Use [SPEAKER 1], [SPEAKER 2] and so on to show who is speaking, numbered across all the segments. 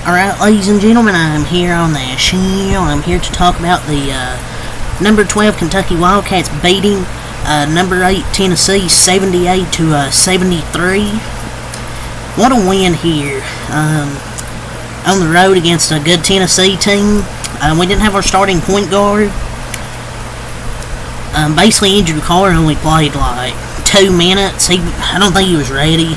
[SPEAKER 1] Alright, ladies and gentlemen, I'm here on the channel. I'm here to talk about the number 12 Kentucky Wildcats beating number 8 Tennessee 78 to 73. What a win here on the road against a good Tennessee team. We didn't have our starting point guard. Basically, injured Carr only played like 2 minutes. I don't think he was ready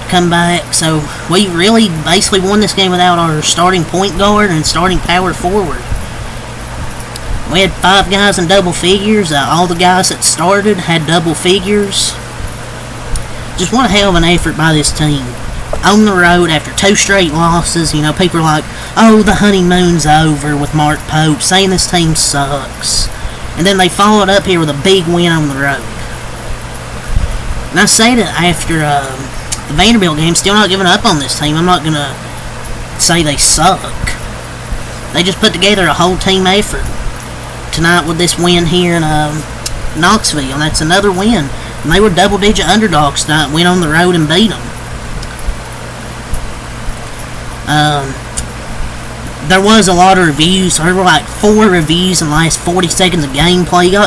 [SPEAKER 1] come back, so we really basically won this game without our starting point guard and starting power forward. We had 5 guys in double figures. All the guys that started had double figures. Just one hell of an effort by this team. On the road after 2 straight losses, you know, people are like, oh, the honeymoon's over with Mark Pope, saying this team sucks. And then they followed up here with a big win on the road. And I say that after the Vanderbilt game, still not giving up on this team. I'm not going to say they suck. They just put together a whole team effort tonight with this win here in Knoxville, and that's another win. And they were double-digit underdogs tonight, went on the road and beat them. There was a lot of reviews. There were like 4 reviews in the last 40 seconds of gameplay.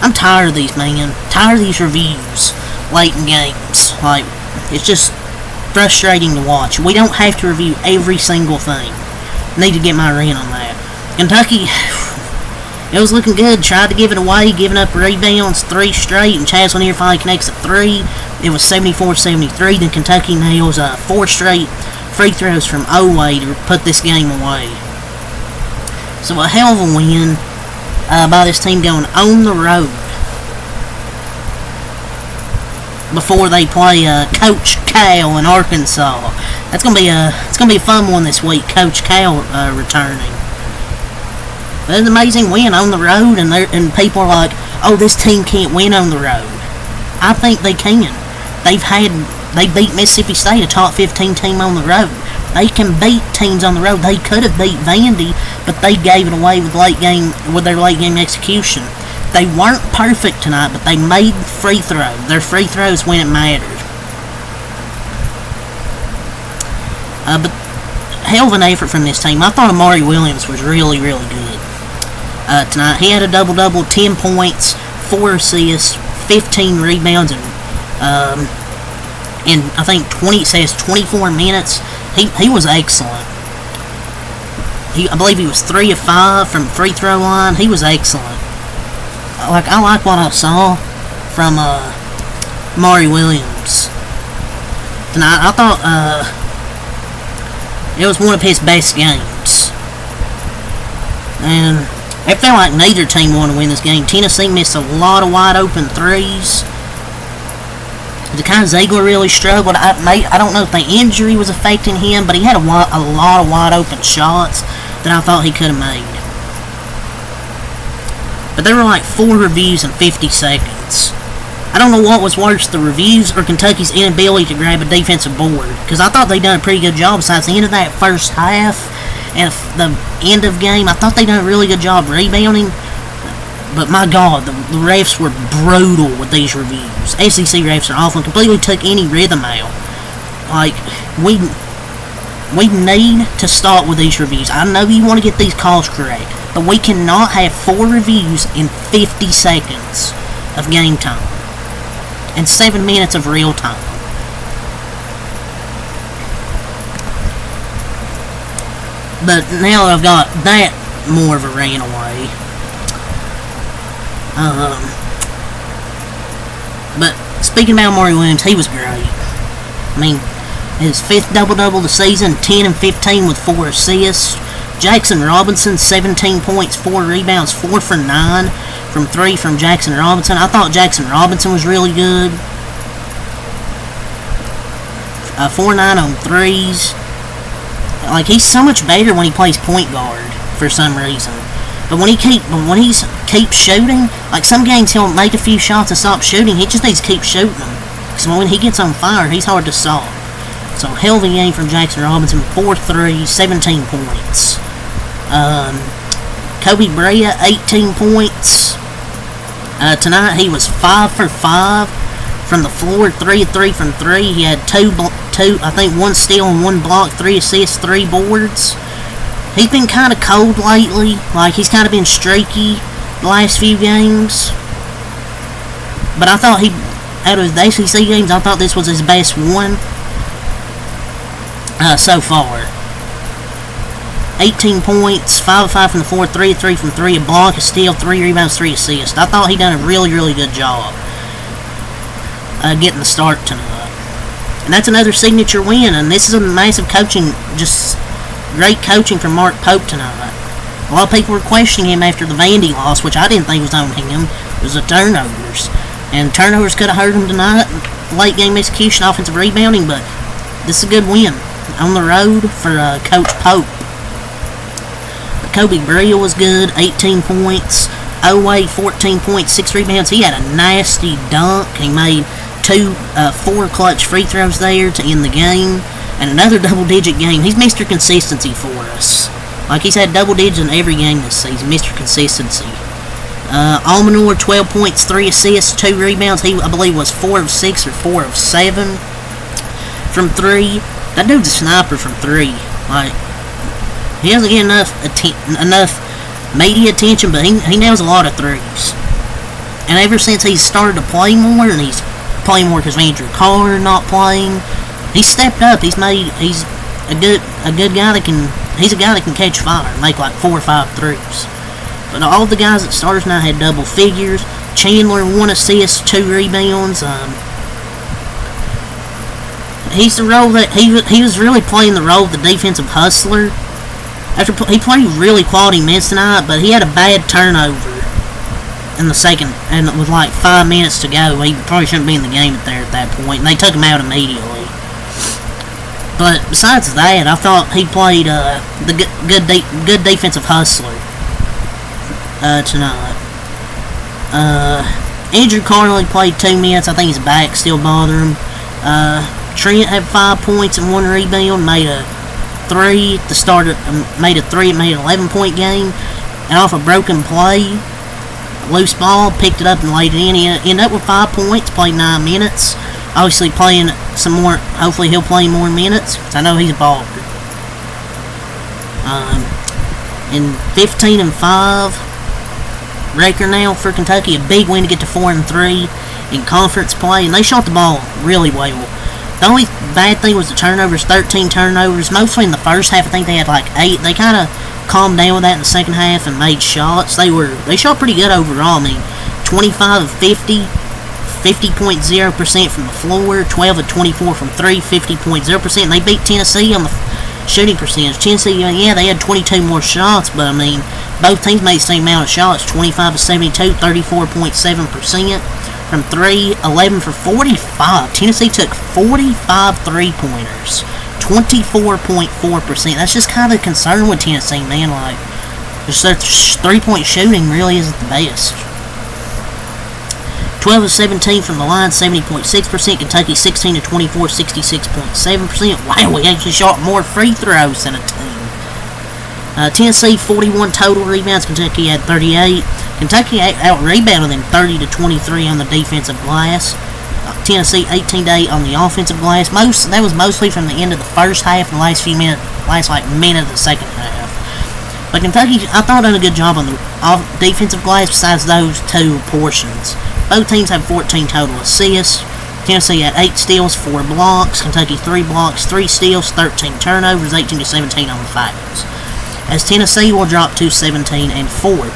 [SPEAKER 1] I'm tired of these, man. Tired of these reviews late in games. Like, it's just frustrating to watch. We don't have to review every single thing. Need to get my rant on that. Kentucky, it was looking good. Tried to give it away, giving up rebounds 3 straight, and Chaz Lanier finally connects at 3. It was 74-73. Then Kentucky nails 4 straight free throws from Oway to put this game away. So a hell of a win by this team going on the road before they play Coach Cal in Arkansas. It's gonna be a fun one this week. Coach Cal returning. But it's an amazing win on the road, and people are like, "Oh, this team can't win on the road." I think they can. They beat Mississippi State, a top 15 team on the road. They can beat teams on the road. They could have beat Vandy, but they gave it away with their late game execution. They weren't perfect tonight, but they made free throws. Their free throws when it mattered. But hell of an effort from this team. I thought Amari Williams was really, really good tonight. He had a double-double, 10 points, 4 assists, 15 rebounds, and I think 24 minutes. He was excellent. I believe he was 3 of 5 from free throw line. He was excellent. I like what I saw from Amari Williams tonight. I thought it was one of his best games, and it felt like neither team wanted to win this game. Tennessee missed a lot of wide open threes. Zakai Ziegler really struggled. I don't know if the injury was affecting him, but he had a lot of wide open shots that I thought he could have made. But there were like 4 reviews in 50 seconds. I don't know what was worse, the reviews or Kentucky's inability to grab a defensive board. Because I thought they done a pretty good job besides the end of that first half and the end of game. I thought they done a really good job rebounding. But my God, the refs were brutal with these reviews. SEC refs are awful and completely took any rhythm out. Like, we need to start with these reviews. I know you want to get these calls correct, but we cannot have 4 reviews in 50 seconds of game time and 7 minutes of real time. But now that I've got that more of a rant away, but speaking about Amari Williams, he was great. I mean, his 5th double-double of the season, 10 and 15 with 4 assists. Jackson Robinson, 17 points, 4 rebounds, 4 for 9 from 3 from Jackson Robinson. I thought Jackson Robinson was really good. 4-9 on threes. Like, he's so much better when he plays point guard for some reason. But when he keeps shooting, like some games he'll make a few shots and stop shooting. He just needs to keep shooting them. Because when he gets on fire, he's hard to stop. So hell of a game from Jackson Robinson. 4 3, 17 points. Kobe Brea, 18 points. Tonight he was 5 for 5 from the floor, 3 of 3 from 3. He had I think 1 steal and 1 block, 3 assists, 3 boards. He's been kind of cold lately. Like, he's kind of been streaky the last few games. But I thought out of his ACC games, I thought this was his best one so far. 18 points, 5 of 5 from the floor, 3 of 3 from 3, a block, a steal, 3 rebounds, 3 assists. I thought he done a really, really good job getting the start tonight. And that's another signature win, and this is a massive coaching, just great coaching from Mark Pope tonight. A lot of people were questioning him after the Vandy loss, which I didn't think was on him. It was the turnovers. And turnovers could have hurt him tonight. Late game execution, offensive rebounding, but this is a good win on the road for Coach Pope. Kobe Brill was good, 18 points. Oway, 14 points, 6 rebounds. He had a nasty dunk. He made 4 clutch free throws there to end the game. And another double-digit game. He's Mr. Consistency for us. Like, he's had double digits in every game this season. Mr. Consistency. Almanor, 12 points, 3 assists, 2 rebounds. He, I believe, was 4 of 6 or 4 of 7 from 3. That dude's a sniper from 3. Like, he doesn't get enough media attention, but he nails a lot of threes. And ever since he's started to play more, and he's playing more because of Andrew Carr not playing, he's stepped up. He's a good guy that can. He's a guy that can catch fire and make like 4 or 5 threes. But all the guys that starters now had double figures. Chandler, 1 assist, 2 rebounds. He's the role that he was really playing the role of the defensive hustler. He played really quality minutes tonight, but he had a bad turnover in the second, and with like 5 minutes to go. He probably shouldn't be in the game there at that point, and they took him out immediately. But besides that, I thought he played the good defensive hustler tonight. Andrew Carr only played 2 minutes. I think his back still bothering him. Trent had 5 points and 1 rebound, made a 3 to start it, made an 11-point game, and off a broken play, loose ball, picked it up and laid it in. He ended up with 5 points, played 9 minutes. Obviously playing some more, hopefully he'll play more minutes, because I know he's a baller. In 15 and 5 record now for Kentucky, a big win to get to 4 and 3 in conference play, and they shot the ball really well. The only bad thing was the turnovers, 13 turnovers, mostly in the first half. I think they had like 8. They kind of calmed down with that in the second half and made shots. They shot pretty good overall. I mean, 25 of 50, 50.0% from the floor, 12 of 24 from 3, 50.0%. And they beat Tennessee on the shooting percentage. Tennessee, yeah, they had 22 more shots, but I mean, both teams made the same amount of shots, 25 of 72, 34.7%. From 3, 11 for 45. Tennessee took 45 3-pointers. 24.4%. That's just kind of a concern with Tennessee, man. Like, just their 3-point shooting really isn't the best. 12 of 17 from the line, 70.6%. Kentucky 16 of 24, 66.7%. Wow, we actually shot more free throws than a team. Tennessee 41 total rebounds. Kentucky had 38. Kentucky out-rebounded them 30 to 23 on the defensive glass. Tennessee 18 to 8 on the offensive glass. That was mostly from the end of the first half and the last minute of the second half. But Kentucky, I thought, done a good job on the defensive glass besides those 2 portions. Both teams had 14 total assists. Tennessee had 8 steals, 4 blocks. Kentucky 3 blocks, 3 steals, 13 turnovers, 18 to 17 on the fouls. As Tennessee will drop to 17 and 4.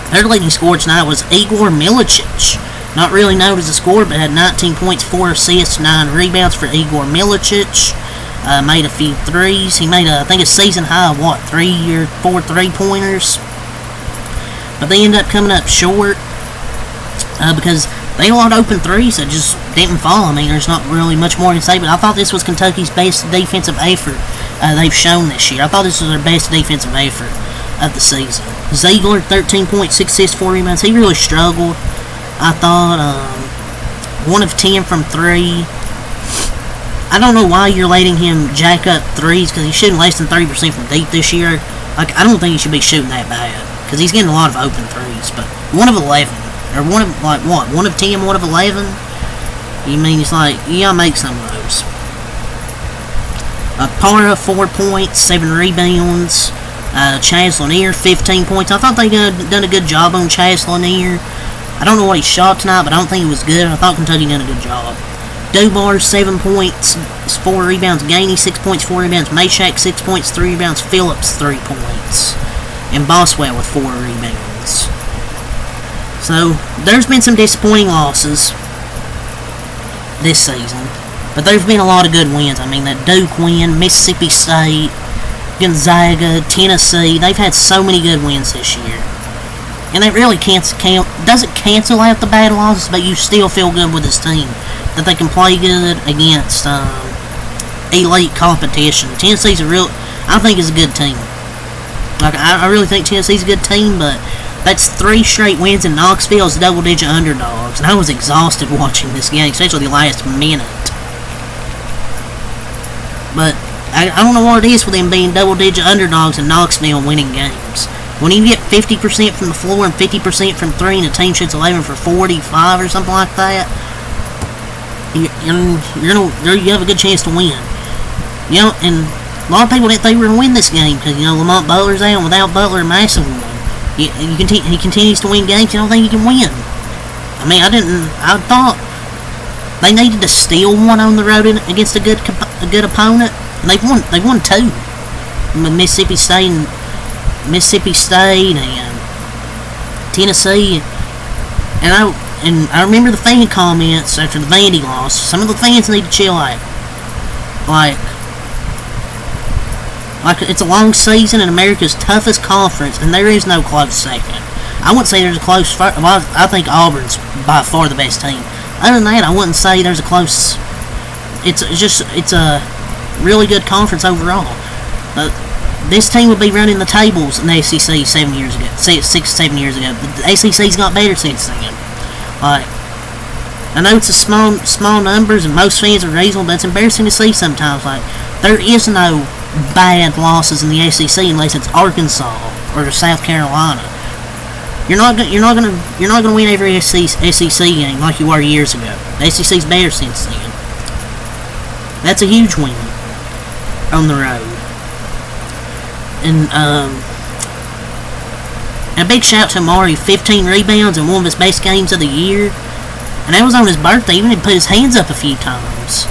[SPEAKER 1] Their leading scorer tonight was Igor Milicic. Not really known as a scorer, but had 19 points, 4 assists, 9 rebounds for Igor Milicic. Made a few threes. He made, I think, a season high of 3 or 4 3-pointers. But they ended up coming up short because they had a lot of open threes that just didn't fall. I mean, there's not really much more to say, but I thought this was Kentucky's best defensive effort they've shown this year. I thought this was their best defensive effort of the season. Ziegler, 13 points, 6 assists, 4 rebounds. He really struggled. I thought 1 of 10 from 3. I don't know why you're letting him jack up threes, because he's shooting less than 30% from deep this year. Like, I don't think he should be shooting that bad, because he's getting a lot of open threes. But 1 of 11, or 1 of 10, 1 of 11. You mean it's like, you gotta make some of those. Para, 4 points, 7 rebounds. Chaz Lanier, 15 points. I thought they done a good job on Chaz Lanier. I don't know what he shot tonight, but I don't think it was good. I thought Kentucky done a good job. Dobar, 7 points, 4 rebounds. Gainey, 6 points, 4 rebounds. Mayshak, 6 points, 3 rebounds. Phillips, 3 points. And Boswell with 4 rebounds. So, there's been some disappointing losses this season. But there's been a lot of good wins. I mean, that Duke win, Mississippi State, Gonzaga, Tennessee. They've had so many good wins this year. And it really doesn't cancel out the bad losses, but you still feel good with this team. That they can play good against elite competition. Tennessee's I think is a good team. Like, I really think Tennessee's a good team, but that's 3 straight wins in Knoxville as double-digit underdogs. And I was exhausted watching this game, especially the last minute. But I don't know what it is for them being double-digit underdogs in Knoxville and winning games. When you get 50% from the floor and 50% from 3 and the team shoots 11 for 45 or something like that, you have a good chance to win. You know, and a lot of people didn't think we were going to win this game because, you know, Lamont Butler's out, and without Butler, massive one. He continues to win games. You don't think he can win. I mean, I thought they needed to steal one on the road against a good opponent. And they won 2. Mississippi State and Tennessee. And I remember the fan comments after the Vandy loss. Some of the fans need to chill out. Like it's a long season in America's toughest conference, and there is no close second. I wouldn't say there's a close. I think Auburn's by far the best team. Other than that, I wouldn't say there's a close. It's a really good conference overall. This team would be running the tables in the ACC 7 years ago, 6-7 years ago. The ACC's got better since then. Like, I know it's a small numbers, and most fans are reasonable, but it's embarrassing to see sometimes. Like, there is no bad losses in the ACC unless it's Arkansas or South Carolina. You're not gonna win every SEC game like you were years ago. The SEC's better since then. That's a huge win on the road. And a big shout to Amari, 15 rebounds in one of his best games of the year. And that was on his birthday. He even put his hands up a few times.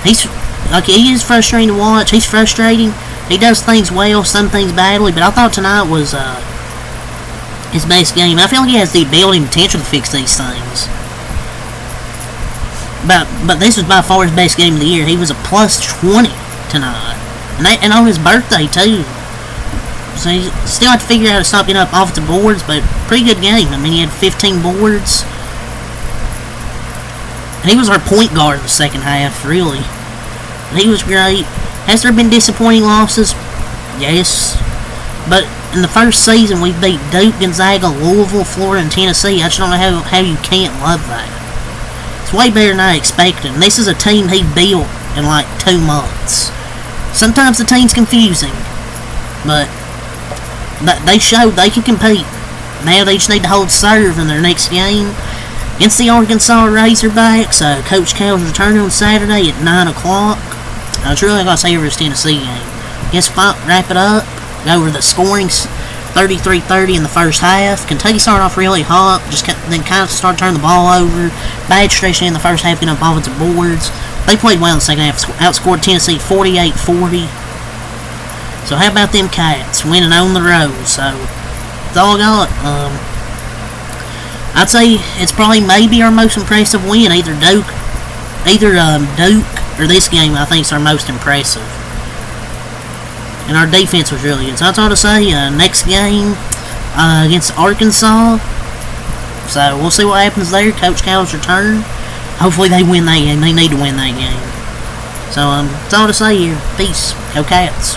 [SPEAKER 1] He is frustrating to watch. He's frustrating. He does things well, some things badly, but I thought tonight was his best game. I feel like he has the ability and potential to fix these things. But this was by far his best game of the year. He was a plus 20 tonight. And on his birthday, too. So he still had to figure out how to stop getting up off the boards, but pretty good game. I mean, he had 15 boards. And he was our point guard in the second half, really. And he was great. Has there been disappointing losses? Yes. But in the first season, we beat Duke, Gonzaga, Louisville, Florida, and Tennessee. I just don't know how you can't love that. It's way better than I expected. And this is a team he built in like 2 months. Sometimes the team's confusing, but they showed they can compete. Now they just need to hold serve in their next game against the Arkansas Razorbacks. Coach Cal's returning on Saturday at 9 o'clock. I was really going to say over his Tennessee game. Guess wrap it up. Go over the scoring, 33-30 in the first half. Kentucky started off really hot, then kind of started turning the ball over. Bad stretch in the first half, getting up offensive boards. They played well in the second half, outscored Tennessee 48-40. So how about them Cats winning on the road? So that's all I got. I'd say it's probably maybe our most impressive win. Either Duke or this game I think is our most impressive. And our defense was really good. So that's all to say. Next game against Arkansas. So we'll see what happens there. Coach Cal's return. Hopefully they win that game. They need to win that game. So that's all to say here. Peace. Go Cats.